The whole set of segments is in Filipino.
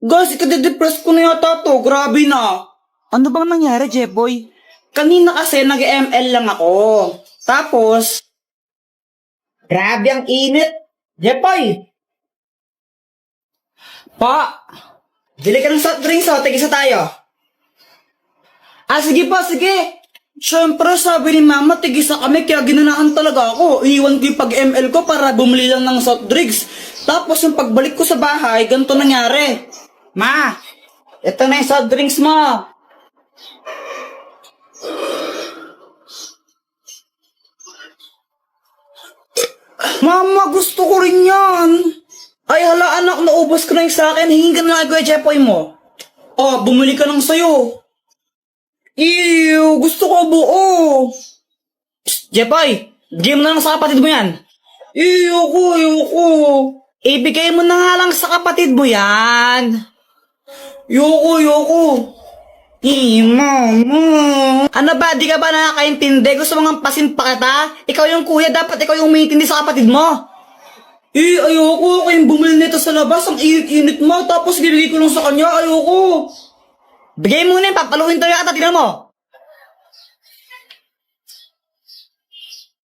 Guys, ikadidepress ko na yata to. Grabe na. Ano bang nangyari, Jeboy? Kanina kasi nag-ML lang ako. Tapos, grabe ang init. Jepoy! Pa! Bili ka ng soft drinks o, tigisa tayo. Sige pa, sige. Siyempre, sabi ni mama, tigisa kami, kaya ginanahan talaga ako. Iiwan ko yung pag-ML ko para bumili lang ng soft drinks. Tapos, yung pagbalik ko sa bahay, ganito nangyari. Ma, ito na yung soft drinks mo. Mama, gusto ko rin yan. Ay, hala anak, naubos ko na yung sa akin. Hingin ka na lang Kuya Jepoy mo. Bumili ka ng sayo. Ew, gusto ko buo. Psst, Jepoy, bigay mo na lang sa kapatid mo yan. Ayoko. Ibigay mo na nga lang sa kapatid mo yan. Ayoko. Mama. Ano ba, di ka ba nakakaintindi? Gusto mo nga pasin pa kita? Ikaw yung kuya, dapat ikaw yung umiintindi sa kapatid mo. Ayoko. Kayong bumili nito sa labas, ang init-init mo, tapos bibigay ko lang sa kanya, ayoko. Bigay mo na yun, papaluin tayo ata, tingnan mo.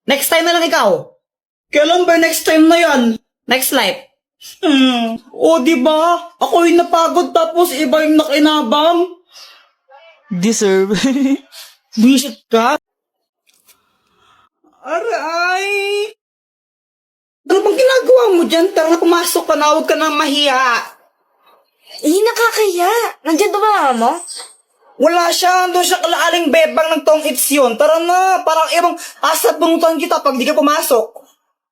Next time na lang ikaw. Kailan ba next time na yan? Next life. Diba? Ako yung napagod tapos iba yung nakinabang. Deserve. Visit ka? Aray! Ano bang ginagawa mo dyan? Tara na, pumasok ka na, huwag ka na mahiya. Nakakahiya. Nandiyan ba mama mo? Wala siya, doon siya kalaaling bebang ng tong hits yun. Tara na, parang ibang asat bunutan kita pag di ka pumasok.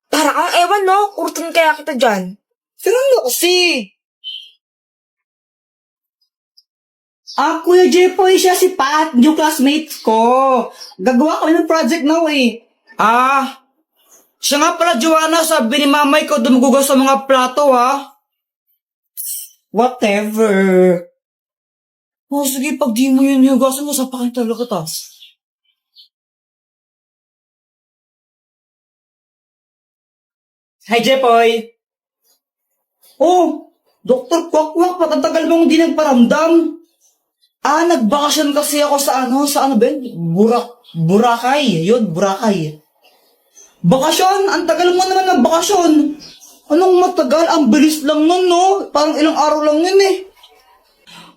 Para kang ewan no, kurton kaya kita dyan. Sino na kasi? Kuya Jepoy, siya si Pat, yung classmate ko. Gagawa kami ng project now eh. Siya nga pala, Joanna, sabi ni mamay ko dumugugas sa mga plato ha. Whatever. Sige, pag di mo yun hugasan mo, sapakin talaga ta. Hi, Jepoy. Dr. Kwakwak, patatagal mong di nagparamdam. Nagbakasyon kasi ako sa ano ba yun? Boracay. Yun, Boracay. Bakasyon? Ang tagal mo naman ng bakasyon. Anong matagal? Ang bilis lang nun, no? Parang ilang araw lang yun eh.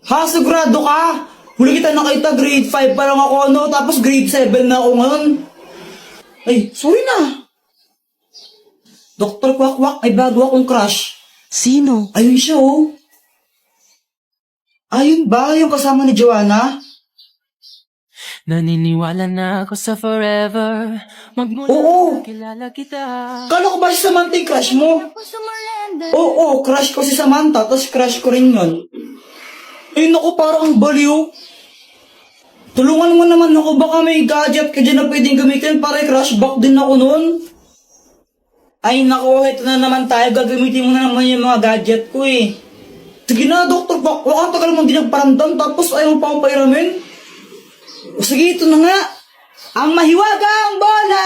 Sigurado ka? Huli kita nakita, grade 5 pa lang ako, no? Tapos grade 7 na ako ngayon. Ay, sorry na. Dr. Kwakwak, ay bago akong crush. Sino? Ayun siya, oh. Ayun ba? Yung kasama ni Joanna? Naniniwala na ako sa forever. Magmula Oo. kilala kita. Kala ko ba si Samantha yung crush mo? Oo, crush ko si Samantha, tapos crush ko rin yun. Ay, naku, parang ang baliw. Tulungan mo naman ako, baka may gadget ka dyan na pwedeng gamitin para i-crush back din ako nun. Ay, naku, ito na naman tayo. Gagamitin mo na naman yung mga gadget ko eh. Sige na, Dr. Kwakwak, ang tagal mong di nagparamdam, tapos ayaw mo pa akong pairamin. Sige, ito na nga. Ang mahiwagang bola!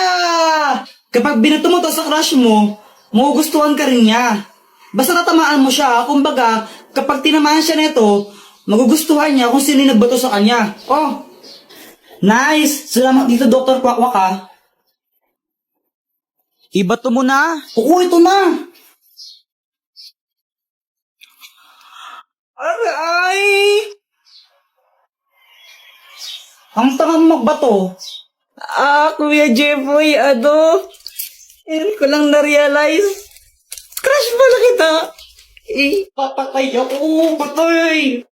Kapag binato mo to sa crush mo, magugustuhan ka rin niya. Basta tatamaan mo siya, kumbaga, kapag tinamaan siya nito, magugustuhan niya kung sino yung nagbato sa kanya. Nice! Salamat dito, Dr. Kwakwak ha. Ibato mo na. Oo, ito na! Aray! Ang tangang magbato. Kuya Jepoy, hindi ko lang na-realize. Crush pala kita. Papatay ako, patay.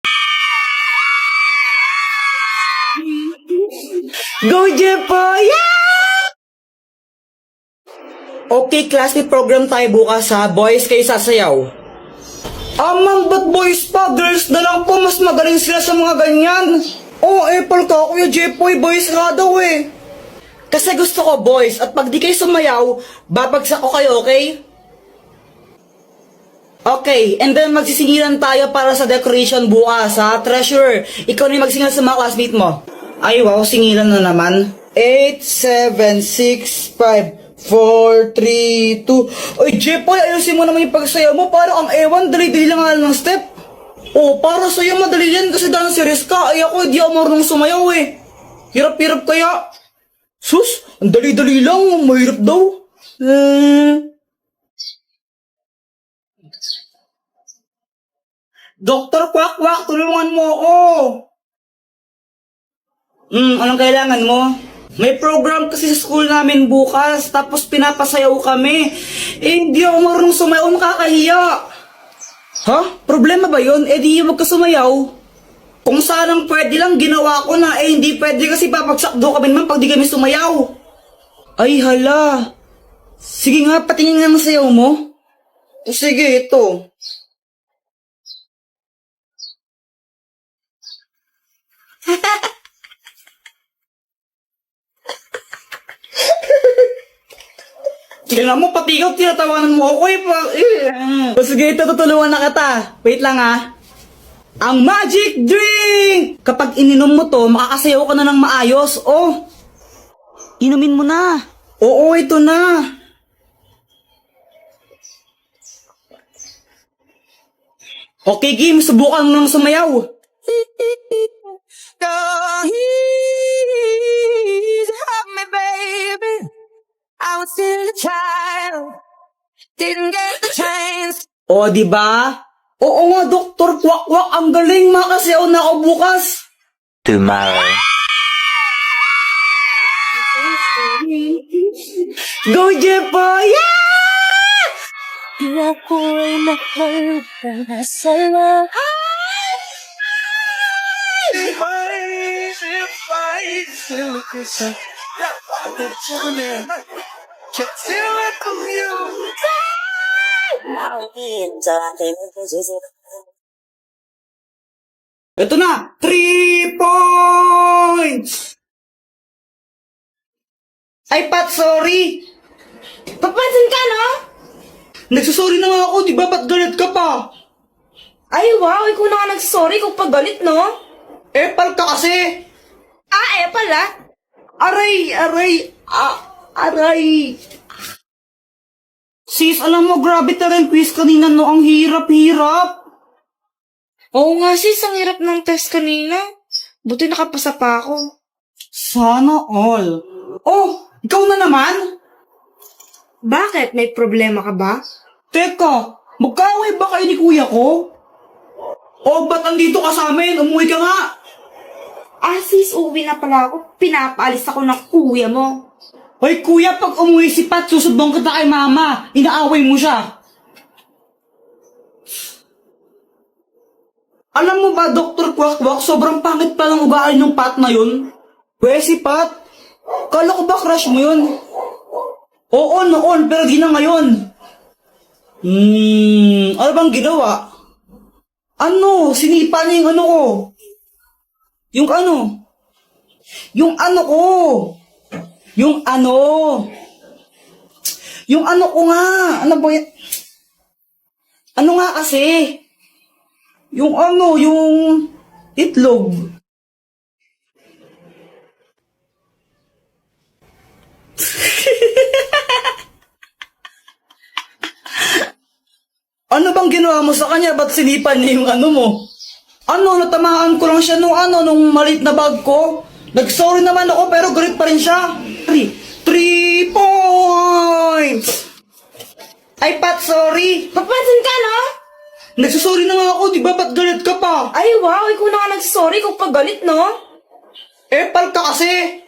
Go, Jepoy! Yeah! Okay, class, may program tayo bukas ha. Boys, kayo sasayaw. Ma'am, ba't boys pa? Girls na lang po, mas magaling sila sa mga ganyan. Apple ka, Kuya Jepoy, boys nga daw eh. Kasi gusto ko boys, at pag di kayo sumayaw, babagsak ko kayo, okay? Okay, and then magsisingilan tayo para sa decoration bukas, ha? Treasure, ikaw na yung magsingilan sa mga classmate mo. Ay, wow, singilan na naman. 8, 7, 6, 5, 4, 3, 2... Ay, Jepoy, ayusin mo naman yung pagsayaw mo. Parang ang ewan, dali-dali lang nga ng step. Oh, para sa'yo madali yan kasi dancerist ka. Ay ako, di ako marunong sumayaw eh. Hirap-hirap kaya. Sus, ang dali-dali lang. Mahirap daw. Doktor Kwak-Kwak, tulungan mo ako. Anong kailangan mo? May program kasi sa school namin bukas, tapos pinapasayaw kami. Eh, hindi ako marunong sumayaw, makakahiya. Ha? Problema ba yun? Eh, di wag ka sumayaw. Kung sanang pwede lang, ginawa ko na. Eh, hindi pwede kasi papagsak daw kami naman pag di kami sumayaw. Ay, hala. Sige nga, patingin nga ng sayaw mo. O, sige, ito. Tingnan mo, pati ikaw, tinatawanan mo ako eh. O sige, ito, tutulungan na kita. Wait lang ah. Ang magic drink! Kapag ininom mo to, makakasayaw ka na ng maayos. Oh, Inumin mo na. oo, ito na. Okay, Kim, subukan mo nang sumayaw. Help me, baby. I was still a child. Didn't get the chance. O, di ba? Oo nga, Doktor Kwak-Kwak, ang galing, makasayaw na ako bukas. Tomorrow. Go, Jepo! Yeah! Ako ay mahal sa'yo. Ito na! 3 points! Ay, Pat, sorry! Papansin ka, no? Nagsasorry na nga ako, di ba? Ba't galit ka pa? Ay, wow, ikaw na nga nagsorry kung paggalit, no? Epal ka kasi! Pala. Aray! Aray! Sis, alam mo, grabe talaga yung quiz kanina, no? Ang hirap-hirap! Oo nga, sis, ang hirap ng test kanina. Buti nakapasa pa ako. Sana all. Oh, ikaw na naman? Bakit? May problema ka ba? Teka, magkaaway ba kayo ni kuya ko? O, ba't andito ka sa amin? Umuwi ka nga! Sis, uuwi na pala ako. Pinapaalis ako ng kuya mo. Hoy kuya, pag umuwi si Pat, susubong kita kay mama. Inaaway mo siya. Alam mo ba, Dr. Kwak-Kwak, sobrang pangit pa ng ugali ng Pat na yun? We, si Pat, kala ko ba crush mo yun? Oo, noon, pero di na ngayon. Ano bang ginawa? Ano? Sinipa niya yung ano ko. Yung ano? Yung ano ko. Yung ano? Yung ano ko nga. Ano ba yan? Ano nga kasi? Yung ano, yung itlog. Ano bang ginawa mo sa kanya? Ba't sinipan niya yung ano mo? Ano, natamaan ko lang siya nung maliit na bag ko. Nag-sorry naman ako pero galit pa rin siya. 3 points! Ay, Pat, sorry. Papansin ka, no? Nagsasorry na nga ako, di ba? Ba't galit ka pa? Ay, wow, ikaw na nga nagsorry kung paggalit, no? Epal ka kasi.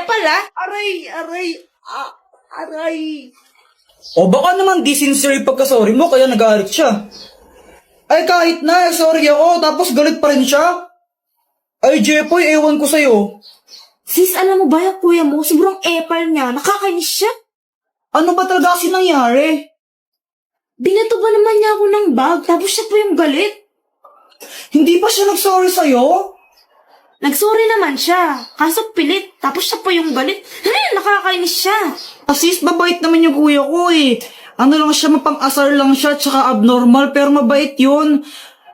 Pala. Aray. O baka naman di sincere yung pagkasorry mo, kaya nagalit siya. Ay, kahit na, sorry ako, tapos galit pa rin siya. Ay, Jepoy, ewan ko sa'yo. Sis, alam mo ba yung kuya mo? Sobrang epal niya. Nakakainis siya. Ano ba talaga kasi nangyari? Binato ba naman niya ako ng bag, tapos siya pa yung galit. Hindi ba siya nag-sorry sa'yo? Nagsorry naman siya, kaso pilit, tapos siya pa yung galit. Nakakainis siya. Asis, mabait naman yung kuya ko eh. Ano lang siya, mapang-asar lang siya, tsaka abnormal, pero mabait yun.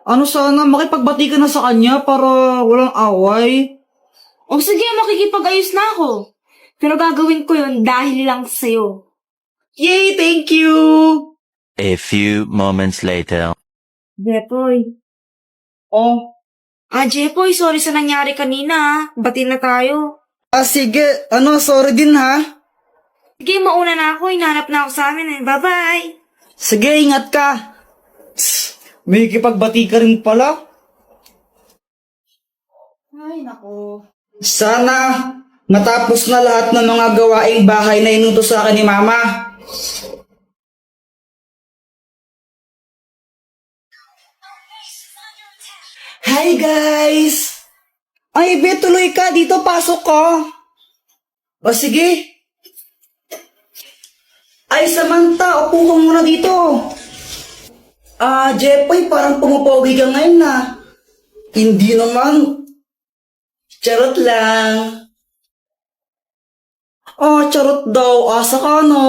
Ano sana, makipagbati ka na sa kanya para walang away. O sige, makikipag-ayos na ako. Pero gagawin ko yun dahil lang sa'yo. Yay, thank you! A few moments later. Jepoy. Oh, Jepoy, sorry sa nangyari kanina ha. Bati na tayo. sige. Sorry din ha. Sige, mauna na ako. Hinahanap na ako sa amin eh. Bye-bye. Sige, ingat ka. May kipagbati ka rin pala. Ay, nako. Sana matapos na lahat ng mga gawaing bahay na inutos sa akin ni Mama. Hi guys! Ay, Be, tuloy ka. Dito, pasok ka. O sige. Ay, Samantha, upo ka muna dito. Jepoy, parang pumapogi ka ngayon na. Hindi naman. Charot lang. Charot daw. Asa ka no?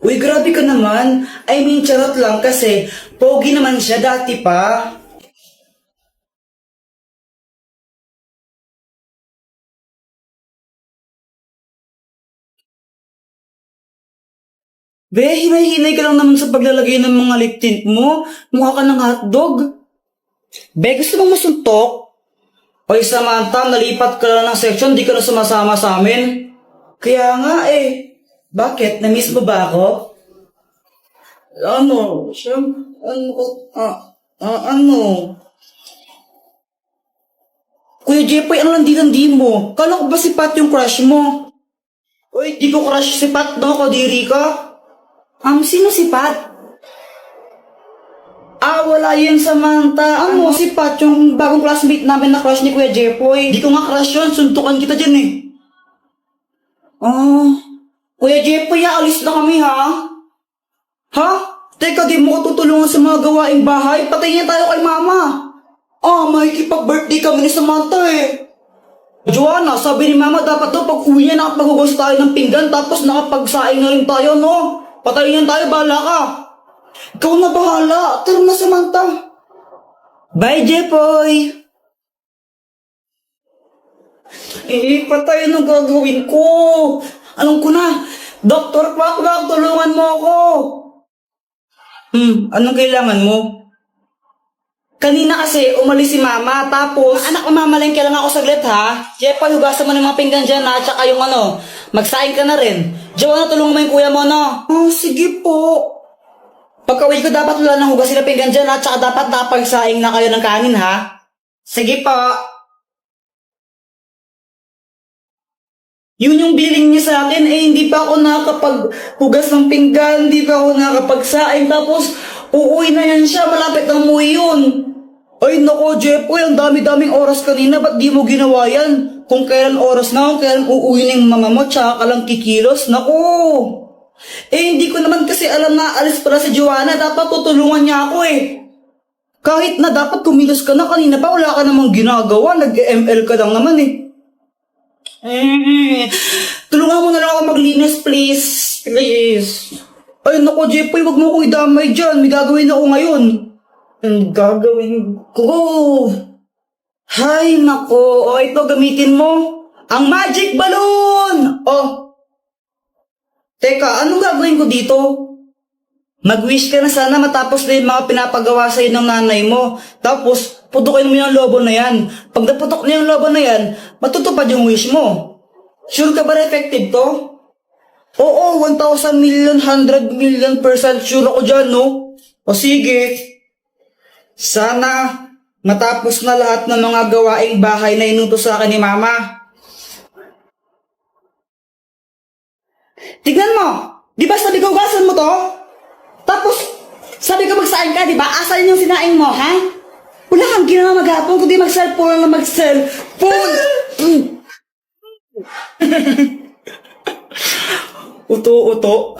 Uy, grabe ka naman. I mean, charot lang kasi pogi naman siya dati pa. Be, hinay-hinay ka lang naman sa paglalagay ng mga lip tint mo. Mukha ka ng hotdog. Be, gusto mong masuntok? Oy, Samantha, nalipat ka na ng section, di ka na sumasama sa amin. Kaya nga eh. Bakit? Na-miss mo ba ako? Kuya Jepoy, ano landi-landi mo? Kala ko ba si Pat yung crush mo? Uy, di ko crush si Pat, no? Kadiri ka? Sino si Pat? Wala yun, Samantha. Si Pat, yung bagong classmate namin na crush ni Kuya Jepoy. Di ko nga crush yun, suntukan kita dyan eh. Kuya Jepoy, alis na kami ha? Ha? Teka, di mo ko tutulungan sa mga gawaing bahay? Patayin tayo kay Mama. Makikipag-birthday kami ni Samantha eh. Joanna, sabi ni Mama dapat daw pag uwi niya nakapaghugas tayo ng pinggan tapos nakapagsaing na rin tayo, no? Patayin tayo, bahala ka. Ikaw na bahala. Tara na, Samantha. Bye, Jepoy. Patay ang gagawin ko. Alam ko na. Dr. Pakpak, tulungan mo ako. Anong kailangan mo? Kanina kasi umalis si Mama, tapos... Anak, umamalengke lang ako saglit ha. Jepoy, hugasan mo ng mga pinggan dyan ha, tsaka yung magsaing ka na rin. Joanna, tulungan mo yung kuya mo, no? Sige po. Pagka-uwi ko, dapat wala nang hugasin na pinggan dyan ha, tsaka dapat napagsaing na kayo ng kanin ha. Sige po. Yun yung billing niya sa akin, hindi pa ako nakakapaghugas ng pinggan, hindi pa ako nakakapagsaing, tapos uuwi na yan siya, malapit na umuwi yun. Ay nako, Jepoy, ang dami-daming oras kanina, ba't di mo ginawa yan? Kung kailan oras na, kung kailan uuwi ng mama mo, tsaka ka lang kikilos, nako. Hindi ko naman kasi alam na alis pala si Joanna, dapat tutulungan niya ako eh. Kahit na dapat kumilos ka na kanina pa, wala ka namang ginagawa, nag-ML ka lang naman eh. Tulungan mo na lang ako maglinis, please. Please. Ay, naku, Jepoy, wag mo ko idamay dyan. May gagawin ako ngayon. Ang gagawin ko? Hay, naku. Ito, gamitin mo. Ang magic balloon! Teka, anong gagawin ko dito? Mag-wish ka na sana matapos na yung mga pinapagawa sa'yo ng nanay mo. Tapos, putukin mo yung lobo na yan. Pag naputok na yung lobo na yan, matutupad yung wish mo. Sure ka ba na effective to? Oo, 1,000 million, 100 million % sure ako dyan, no? O sige. Sana matapos na lahat ng mga gawaing bahay na inutos sa akin ni Mama. Tignan mo! Di ba sabi ko hugasan mo to? Tapos, sabi ko magsaing ka, di ba? Asan yung sinaing mo, ha? Wala kang ginawa maghapon, kundi mag-cellphone lang mag-cellphone. Uto-uto.